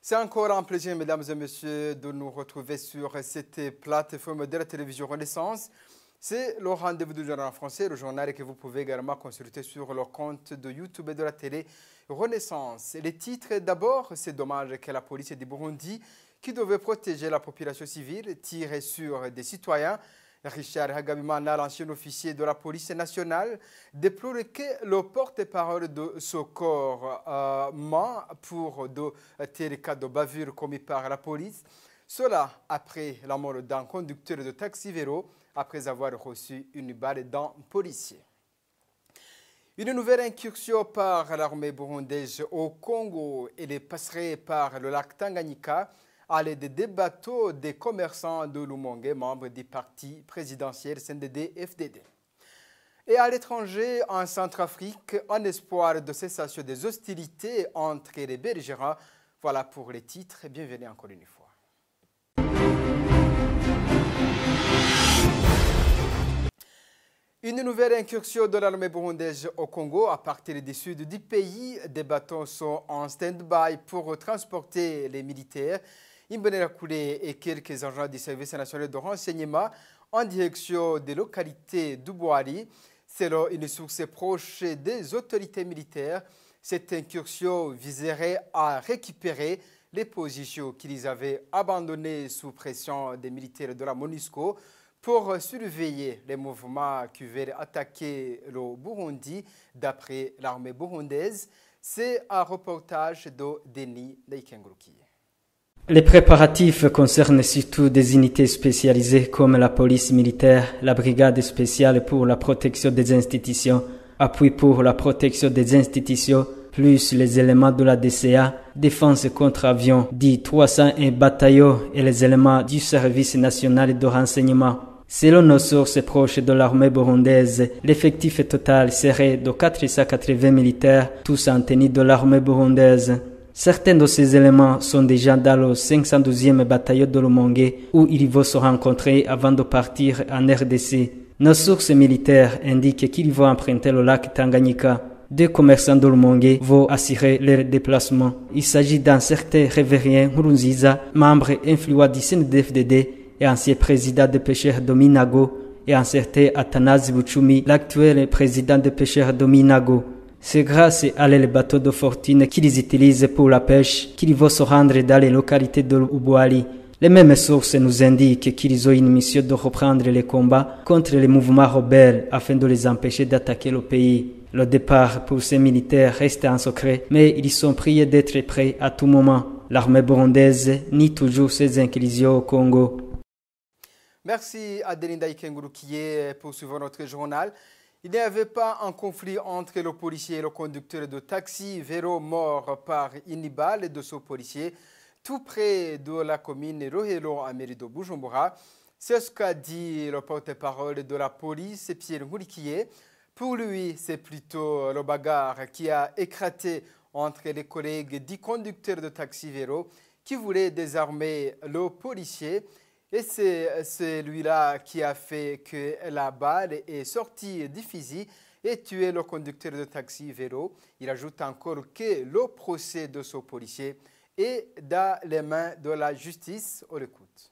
C'est encore un plaisir, mesdames et messieurs, de nous retrouver sur cette plateforme de la télévision Renaissance. C'est le rendez-vous du journal en français, le journal que vous pouvez également consulter sur le compte de YouTube et de la télé Renaissance. Les titres, d'abord, c'est dommage que la police du Burundi, qui devait protéger la population civile, tire sur des citoyens. Richard Hagabimana, l'ancien officier de la police nationale, déplore que le porte-parole de ce corps ment pour de tels cas de bavure commis par la police. Cela après la mort d'un conducteur de taxi-vélo après avoir reçu une balle d'un policier. Une nouvelle incursion par l'armée burundaise au Congo et passerait par le lac Tanganyika à l'aide des bateaux des commerçants de Lumongue, membres du parti présidentiel CNDD-FDD. Et à l'étranger, en Centrafrique, en espoir de cessation des hostilités entre les belligérants. Voilà pour les titres. Bienvenue encore une fois. Une nouvelle incursion de l'armée burundaise au Congo. À partir du sud du pays, des bateaux sont en stand-by pour transporter les militaires. Imbenera Koulé et quelques agents du service national de renseignement en direction des localités d'Ubouari. Selon une source proche des autorités militaires, cette incursion viserait à récupérer les positions qu'ils avaient abandonnées sous pression des militaires de la MONUSCO pour surveiller les mouvements qui veulent attaquer le Burundi d'après l'armée burundaise. C'est un reportage de Denis Daikengruki. Les préparatifs concernent surtout des unités spécialisées comme la police militaire, la brigade spéciale pour la protection des institutions, appui pour la protection des institutions, plus les éléments de la DCA, défense contre avions, dit 301 bataillons et les éléments du service national de renseignement. Selon nos sources proches de l'armée burundaise, l'effectif total serait de 480 militaires, tous en tenue de l'armée burundaise. Certains de ces éléments sont déjà dans le 512e bataillon de Lumongue où ils vont se rencontrer avant de partir en RDC. Nos sources militaires indiquent qu'ils vont emprunter le lac Tanganyika. Deux commerçants de Lumongue vont assurer leur déplacement. Il s'agit d'un certain Révérien Nkurunziza, membre influent du CNDD-FDD et ancien président des pêcheurs de Minago, et un certain Athanase Buchumi, l'actuel président des pêcheurs de Minago. C'est grâce à les bateaux de fortune qu'ils utilisent pour la pêche qu'ils vont se rendre dans les localités de Ubouali. Les mêmes sources nous indiquent qu'ils ont une mission de reprendre les combats contre les mouvements rebelles afin de les empêcher d'attaquer le pays. Le départ pour ces militaires reste un secret, mais ils sont priés d'être prêts à tout moment. L'armée burundaise nie toujours ses incursions au Congo. Merci à Denis Daikengruki pour suivre notre journal. Il n'y avait pas un conflit entre le policier et le conducteur de taxi, vélo mort par une balle de ce policier, tout près de la commune Rohelo à mairie de Bujumbura. C'est ce qu'a dit le porte-parole de la police, Pierre Nkurikiye. Pour lui, c'est plutôt le bagarre qui a éclaté entre les collègues du conducteur de taxi vélo qui voulait désarmer le policier. Et c'est celui-là qui a fait que la balle est sortie du fusil et tué le conducteur de taxi vélo. Il ajoute encore que le procès de ce policier est dans les mains de la justice. On l'écoute.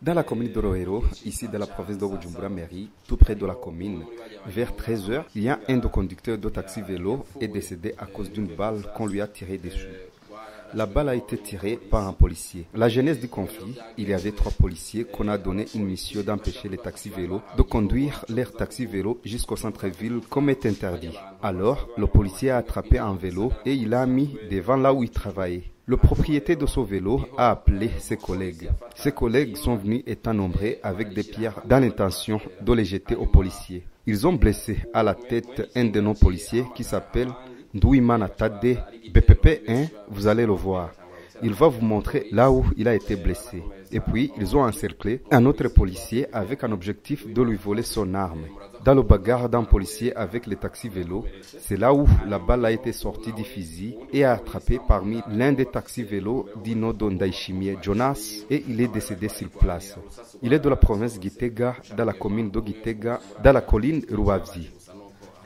Dans la commune de Rohero, ici dans la province de Bujumbura Mairie, tout près de la commune, vers 13 h, il y a un des conducteurs de taxi vélo est décédé à cause d'une balle qu'on lui a tirée dessus. La balle a été tirée par un policier. La genèse du conflit, il y avait 3 policiers qu'on a donné une mission d'empêcher les taxis vélos de conduire leurs taxis vélos jusqu'au centre-ville comme est interdit. Alors, le policier a attrapé un vélo et il l'a mis devant là où il travaillait. Le propriétaire de ce vélo a appelé ses collègues. Ses collègues sont venus étant nombreux avec des pierres dans l'intention de les jeter aux policiers. Ils ont blessé à la tête un de nos policiers qui s'appelle Ndouimana Tade, BPP 1, vous allez le voir. Il va vous montrer là où il a été blessé. Et puis, ils ont encerclé un autre policier avec un objectif de lui voler son arme. Dans le bagarre d'un policier avec les taxis vélos, c'est là où la balle a été sortie du fusil et a attrapé parmi l'un des taxis vélos Dino Dondaishimie Jonas et il est décédé sur place. Il est de la province Gitega, dans la commune de Gitega, dans la colline Ruavzi.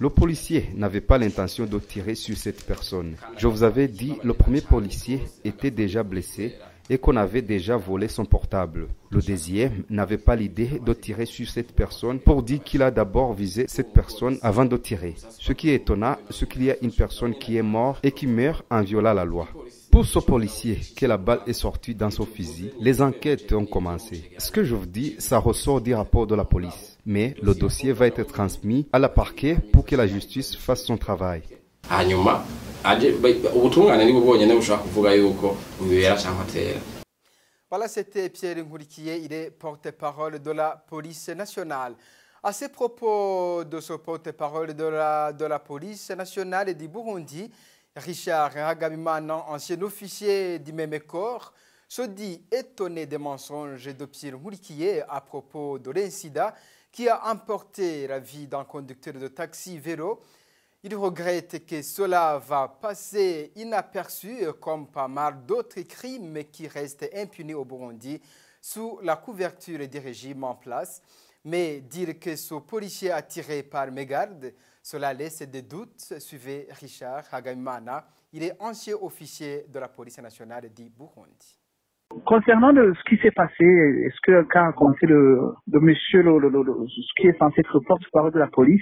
Le policier n'avait pas l'intention de tirer sur cette personne. Je vous avais dit, le premier policier était déjà blessé et qu'on avait déjà volé son portable. Le deuxième n'avait pas l'idée de tirer sur cette personne pour dire qu'il a d'abord visé cette personne avant de tirer. Ce qui est étonnant, c'est qu'il y a une personne qui est morte et qui meurt en violant la loi. Pour ce policier que la balle est sortie dans son fusil, les enquêtes ont commencé. Ce que je vous dis, ça ressort du rapport de la police. Mais le dossier va être transmis à la parquet pour que la justice fasse son travail. Voilà, c'était Pierre Nkurikiye, il est porte-parole de la police nationale. À ce propos de ce porte-parole de la police nationale du Burundi, Richard Hagamimana, ancien officier du même corps, se dit étonné des mensonges de Pierre Nkurikiye à propos de l'incident qui a emporté la vie d'un conducteur de taxi-vélo. Il regrette que cela va passer inaperçu comme pas mal d'autres crimes qui restent impunis au Burundi sous la couverture des régimes en place. Mais dire que ce policier a tiré par mégarde, cela laisse des doutes. Suivez Richard Hagamimana, il est ancien officier de la police nationale du Burundi. Concernant ce qui s'est passé, est-ce que quand a commencé le monsieur, ce qui est censé être porte-parole de la police,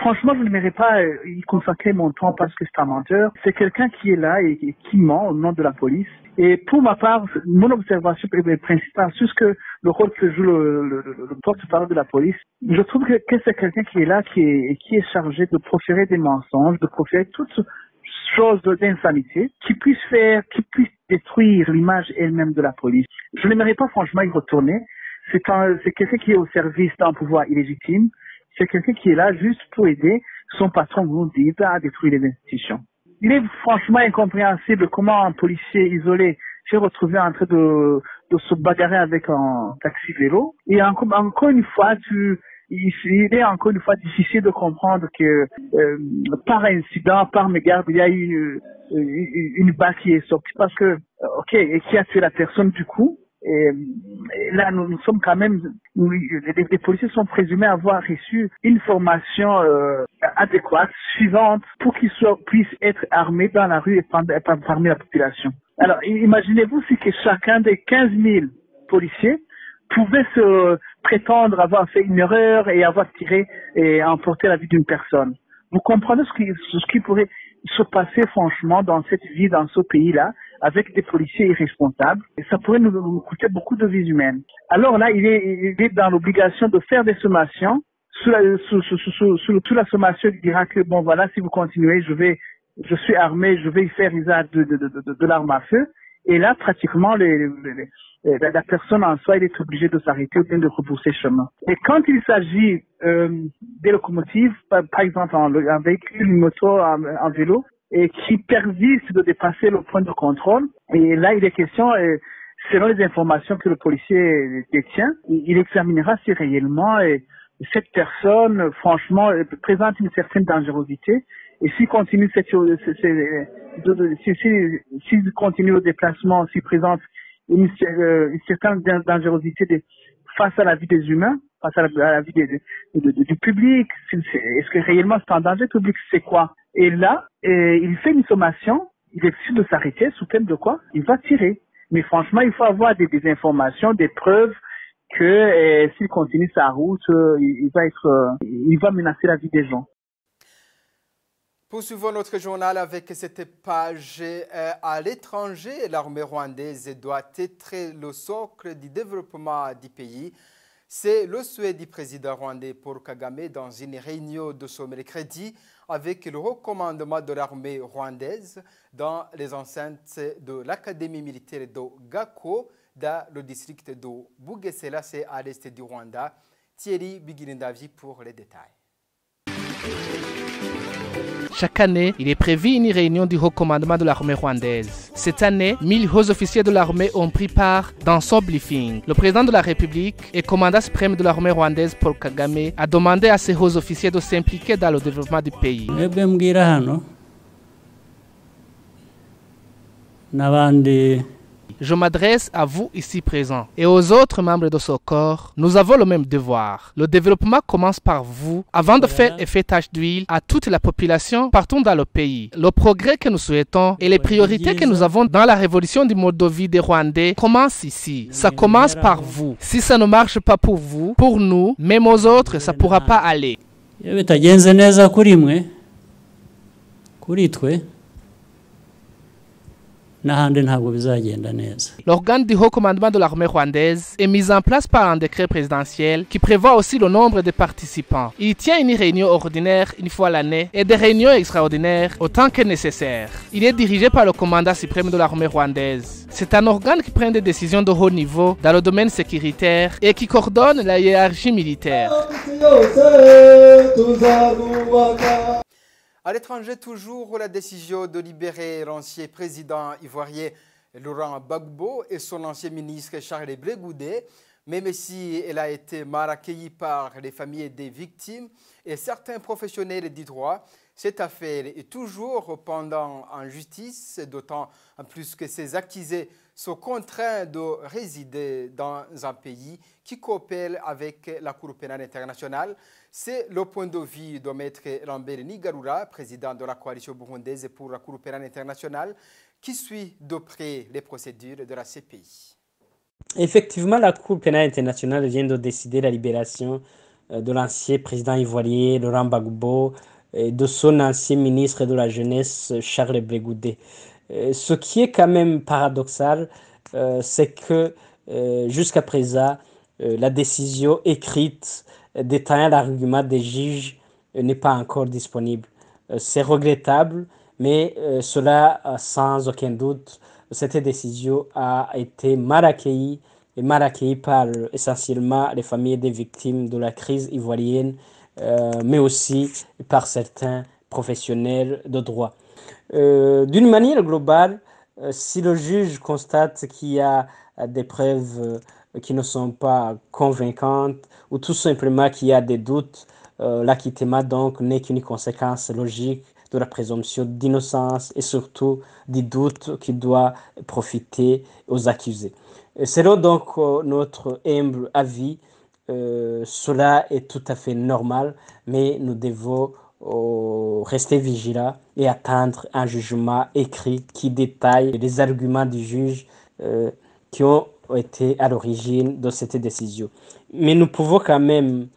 franchement, je n'aimerais pas y consacrer mon temps parce que c'est un menteur. C'est quelqu'un qui est là et qui ment au nom de la police. Et pour ma part, mon observation principale sur ce que le rôle que joue le porte-parole de la police, je trouve que c'est quelqu'un qui est là, qui est chargé de proférer des mensonges, de proférer toutes choses d'insanité, qui puisse détruire l'image elle-même de la police. Je n'aimerais pas franchement y retourner. C'est quelqu'un qui est au service d'un pouvoir illégitime. C'est quelqu'un qui est là juste pour aider son patron Burundi à détruire les institutions. Il est franchement incompréhensible comment un policier isolé s'est retrouvé en train de se bagarrer avec un taxi-vélo. Et encore une fois, il est encore une fois difficile de comprendre que par incident, par mégarde, il y a eu une balle qui est sortie parce que, et qui a tué la personne du coup. Et là, nous sommes quand même, les policiers sont présumés avoir reçu une formation adéquate, suffisante, pour qu'ils puissent être armés dans la rue et parmi la population. Alors, imaginez-vous si que chacun des 15 000 policiers pouvait se prétendre avoir fait une erreur et avoir tiré et emporté la vie d'une personne. Vous comprenez ce qui pourrait se passer franchement dans cette vie, dans ce pays-là, avec des policiers irresponsables. Et ça pourrait nous coûter beaucoup de vies humaines. Alors là, il est dans l'obligation de faire des sommations. Sous la sommation, il dira que bon voilà, si vous continuez, je suis armé, je vais y faire usage de l'arme à feu. Et là, pratiquement, la personne en soi, elle est obligée de s'arrêter ou bien de repousser chemin. Et quand il s'agit des locomotives, par exemple un véhicule, une moto, un vélo, et qui persiste de dépasser le point de contrôle, et là, il est question, selon les informations que le policier détient, il examinera si réellement cette personne, franchement, présente une certaine dangerosité. Et s'il continue s'il continue le déplacement, s'il présente une certaine dangerosité face à la vie des humains, face à la vie du public, est-ce que réellement c'est un danger public, c'est quoi? Et là, il fait une sommation, il décide de s'arrêter sous peine de quoi? Il va tirer. Mais franchement, il faut avoir des informations, des preuves que s'il continue sa route, il va menacer la vie des gens. Poursuivons notre journal avec cette page à l'étranger. L'armée rwandaise doit être le socle du développement du pays. C'est le souhait du président rwandais Paul Kagame dans une réunion de ce mercredi avec le recommandement de l'armée rwandaise dans les enceintes de l'académie militaire de Gako dans le district de Bugesera, c'est à l'est du Rwanda. Thierry Bigirindavi pour les détails. Chaque année, il est prévu une réunion du haut commandement de l'armée rwandaise. Cette année, 1000 hauts officiers de l'armée ont pris part dans ce briefing. Le président de la République et commandant suprême de l'armée rwandaise, Paul Kagame, a demandé à ces hauts officiers de s'impliquer dans le développement du pays. N'abandi Je m'adresse à vous ici présents et aux autres membres de ce corps. Nous avons le même devoir. Le développement commence par vous avant de faire effet tache d'huile à toute la population partout dans le pays. Le progrès que nous souhaitons et les priorités que nous avons dans la révolution du mode de vie des Rwandais commencent ici. Ça commence par vous. Si ça ne marche pas pour vous, pour nous, même aux autres, ça ne pourra pas aller. L'organe du haut commandement de l'armée rwandaise est mis en place par un décret présidentiel qui prévoit aussi le nombre de participants. Il tient une réunion ordinaire une fois l'année et des réunions extraordinaires autant que nécessaire. Il est dirigé par le commandant suprême de l'armée rwandaise. C'est un organe qui prend des décisions de haut niveau dans le domaine sécuritaire et qui coordonne la hiérarchie militaire. À l'étranger, toujours, la décision de libérer l'ancien président ivoirien Laurent Gbagbo et son ancien ministre Charles Blé Goudé, même si elle a été mal accueillie par les familles des victimes et certains professionnels du droit. Cette affaire est toujours pendant en justice, d'autant plus que ces accusés sont contraints de résider dans un pays qui coopère avec la Cour pénale internationale. C'est le point de vue de Maître Lambert Nigarura, président de la coalition burundaise pour la Cour pénale internationale, qui suit de près les procédures de la CPI. Effectivement, la Cour pénale internationale vient de décider la libération de l'ancien président ivoirien Laurent Gbagbo et de son ancien ministre de la Jeunesse Charles Blé Goudé. Ce qui est quand même paradoxal, c'est que jusqu'à présent, la décision écrite détaillant l'argument des juges n'est pas encore disponible. C'est regrettable, mais cela, sans aucun doute, cette décision a été mal accueillie par essentiellement les familles des victimes de la crise ivoirienne, mais aussi par certains professionnels de droit. D'une manière globale, si le juge constate qu'il y a des preuves qui ne sont pas convaincantes ou tout simplement qu'il y a des doutes, l'acquittement donc n'est qu'une conséquence logique de la présomption d'innocence et surtout du doute qui doit profiter aux accusés. Selon donc notre humble avis, cela est tout à fait normal, mais nous devons rester vigilants et attendre un jugement écrit qui détaille les arguments du juge qui ont été à l'origine de cette décision. Mais nous pouvons quand même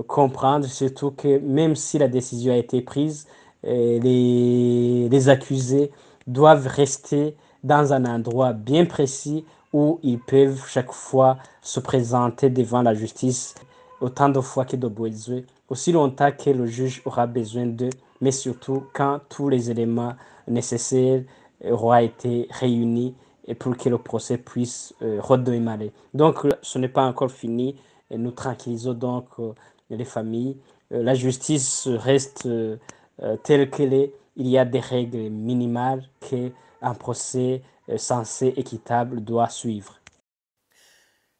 comprendre surtout que même si la décision a été prise, les accusés doivent rester dans un endroit bien précis où ils peuvent chaque fois se présenter devant la justice autant de fois que de besoin, aussi longtemps que le juge aura besoin d'eux, mais surtout quand tous les éléments nécessaires auront été réunis et pour que le procès puisse redémarrer. Donc ce n'est pas encore fini et nous tranquillisons donc les familles. La justice reste telle qu'elle est. Il y a des règles minimales qu'un procès censé équitable doit suivre.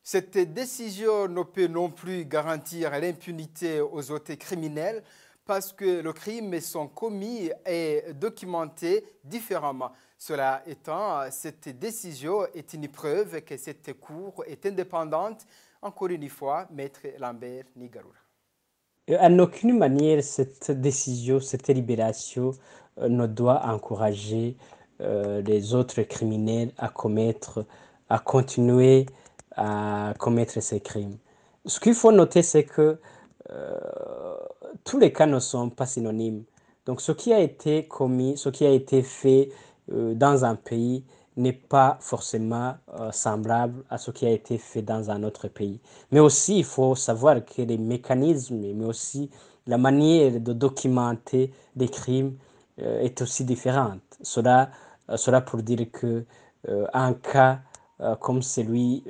Cette décision ne peut non plus garantir l'impunité aux auteurs criminels parce que le crime sont commis et documenté différemment. Cela étant, cette décision est une preuve que cette Cour est indépendante. Encore une fois, Maître Lambert Nigarura. En aucune manière, cette décision, cette libération ne doit encourager les autres criminels à continuer à commettre ces crimes. Ce qu'il faut noter, c'est que tous les cas ne sont pas synonymes. Donc ce qui a été commis, ce qui a été fait dans un pays n'est pas forcément semblable à ce qui a été fait dans un autre pays. Mais aussi, il faut savoir que les mécanismes, mais aussi la manière de documenter des crimes est aussi différente. Cela pour dire que un cas comme celui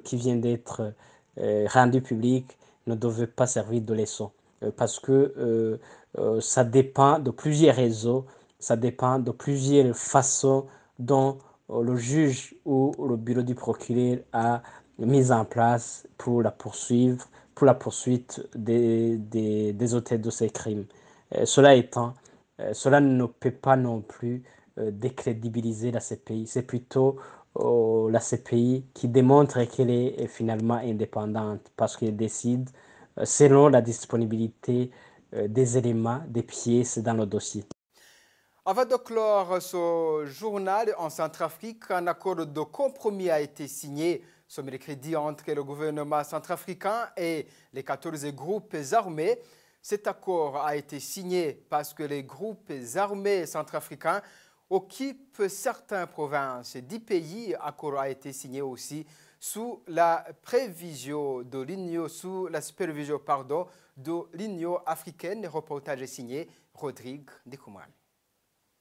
qui vient d'être rendu public ne devait pas servir de leçon parce que ça dépend de plusieurs réseaux, ça dépend de plusieurs façons dont le juge ou le bureau du procureur a mis en place pour la poursuivre, pour la poursuite des auteurs de ces crimes. Cela étant, cela ne peut pas non plus décrédibiliser la CPI. C'est plutôt la CPI qui démontre qu'elle est finalement indépendante parce qu'elle décide selon la disponibilité des éléments, des pièces dans le dossier. Avant de clore ce journal en Centrafrique, un accord de compromis a été signé ce mercredi entre le gouvernement centrafricain et les 14 groupes armés. Cet accord a été signé parce que les groupes armés centrafricains occupent certaines provinces. 10 pays. Accord a été signé aussi sous la supervision de l'Union africaine. Le reportage est signé Rodrigue Dekouman.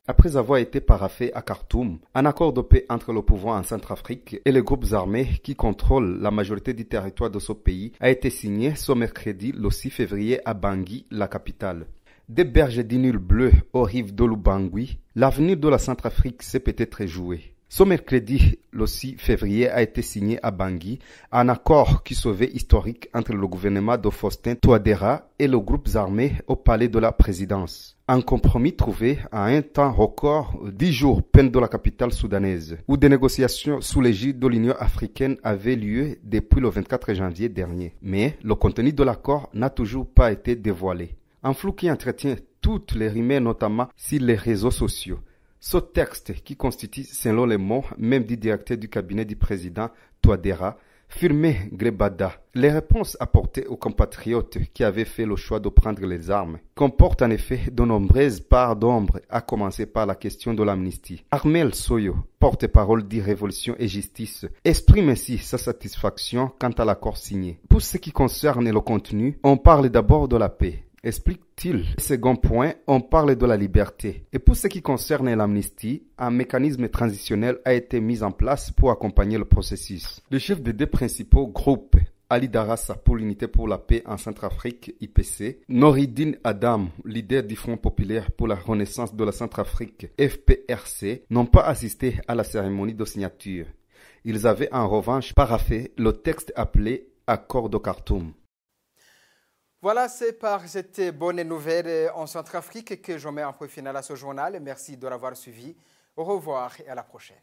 Après avoir été paraphé à Khartoum, un accord de paix entre le pouvoir en Centrafrique et les groupes armés qui contrôlent la majorité du territoire de ce pays a été signé ce mercredi le 6 février à Bangui, la capitale. Des berges d'Inul bleu aux rives de l'Ubangui, l'avenir de la Centrafrique s'est peut-être joué. Ce mercredi, le 6 février, a été signé à Bangui un accord qui se veut historique entre le gouvernement de Faustin Touadéra et les groupes armés au palais de la présidence. Un compromis trouvé à un temps record, 10 jours peine de la capitale soudanaise, où des négociations sous l'égide de l'Union africaine avaient lieu depuis le 24 janvier dernier. Mais le contenu de l'accord n'a toujours pas été dévoilé. Un flou qui entretient toutes les rumeurs, notamment sur les réseaux sociaux. Ce texte, qui constitue, selon les mots même du directeur du cabinet du président Touadéra, Firmé Grebada, les réponses apportées aux compatriotes qui avaient fait le choix de prendre les armes comportent en effet de nombreuses parts d'ombre, à commencer par la question de l'amnistie. Armel Soyo, porte-parole de Révolution et Justice, exprime ainsi sa satisfaction quant à l'accord signé. Pour ce qui concerne le contenu, on parle d'abord de la paix. Explique-t-il. Second point, on parle de la liberté. Et pour ce qui concerne l'amnistie, un mécanisme transitionnel a été mis en place pour accompagner le processus. Le chef des deux principaux groupes, Ali Darassa pour l'Unité pour la paix en Centrafrique, IPC, Noureddine Adam, leader du Front populaire pour la renaissance de la Centrafrique, FPRC, n'ont pas assisté à la cérémonie de signature. Ils avaient en revanche paraphé le texte appelé Accord de Khartoum. Voilà, c'est par cette bonne nouvelle en Centrafrique que je mets un point final à ce journal. Merci de l'avoir suivi. Au revoir et à la prochaine.